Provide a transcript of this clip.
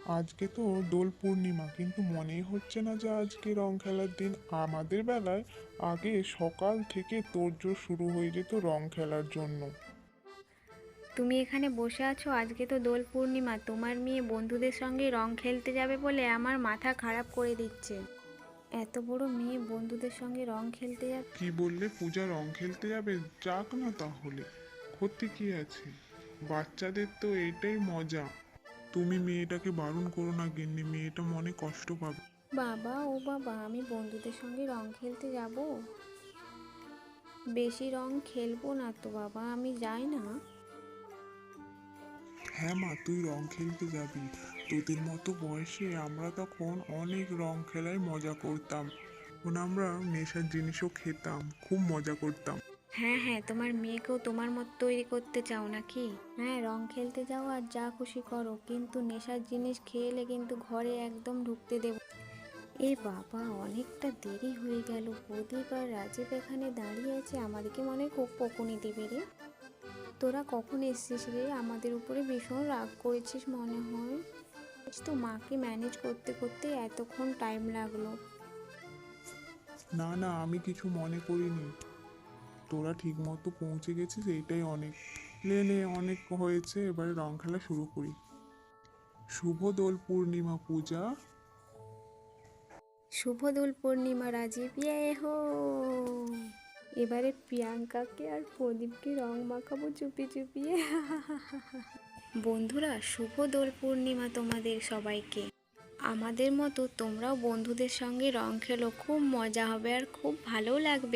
আজকে তো দোল পূর্ণিমা, কিন্তু মনেই হচ্ছে না যে আজকে রং খেলার দিন। আমাদের বেলায় আগে সকাল থেকে তোড়জোড় শুরু হয়ে যেত রং খেলার জন্য। তুমি এখানে বসে আছো, আজকে তো দোল পূর্ণিমা, তোমার মেয়ে বন্ধুদের সঙ্গে রং খেলতে যাবে বলে আমার মাথা খারাপ করে দিচ্ছে। এত বড় মেয়ে বন্ধুদের সঙ্গে রং খেলতে যাবে? কি বললে? পূজা রং খেলতে যাবে? যাক না তাহলে, ক্ষতি কি আছে? বাচ্চাদের তো এইটাই মজা। তুমি মেয়েটাকে বারণ করো না গিন্নি, মেয়েটা মনে কষ্ট পাবে। বাবা ও বাবা, আমি বন্ধুদের সঙ্গে রং খেলতে যাব? বেশি রং খেলবো না তো বাবা, আমি যাই না। হ্যাঁ মা, তুই রং খেলতে যাবি। তোদের মতো বয়সে আমরা তখন অনেক রং খেলায় মজা করতাম। তখন আমরা নেশার জিনিসও খেতাম, খুব মজা করতাম। হ্যাঁ হ্যাঁ, তোমার মেয়েকেও তোমার মত তৈরি করতে চাও নাকি? হ্যাঁ, রং খেলতে যাও আর যা খুশি করো, কিন্তু নেশার জিনিস খেলে কিন্তু ঘরে একদম ঢুকতে দেব। এ বাবা, অনেকটা দেরি হয়ে গেল। প্রদীপ আর রাজীব এখানে দাঁড়িয়ে আছে, আমাদেরকে মনে হয় খুব বকুনি দেবে রে। তোরা কখন এসছিস রে? আমাদের উপরে ভীষণ রাগ করেছিস মনে হয়। তো মাকে ম্যানেজ করতে করতে এতক্ষণ টাইম লাগলো। না না, আমি কিছু মনে করিনি। তোরা ঠিক মতো পৌঁছে গেছিস, এইটাই অনেক। লে লে, অনেক হয়েছে, এবারে রং খেলা শুরু করি। শুভ দোল পূর্ণিমা পূজা। শুভ দোল পূর্ণিমা রাজীব, ইয়ে হো। এবারে প্রিয়াঙ্কাকে আর প্রদীপকে রং মাখাবো চুপি চুপিয়ে। বন্ধুরা, শুভ দোল পূর্ণিমা তোমাদের সবাইকে। আমাদের মতো তোমরাও বন্ধুদের সঙ্গে রং খেলো, খুব মজা হবে আর খুব ভালো লাগবে।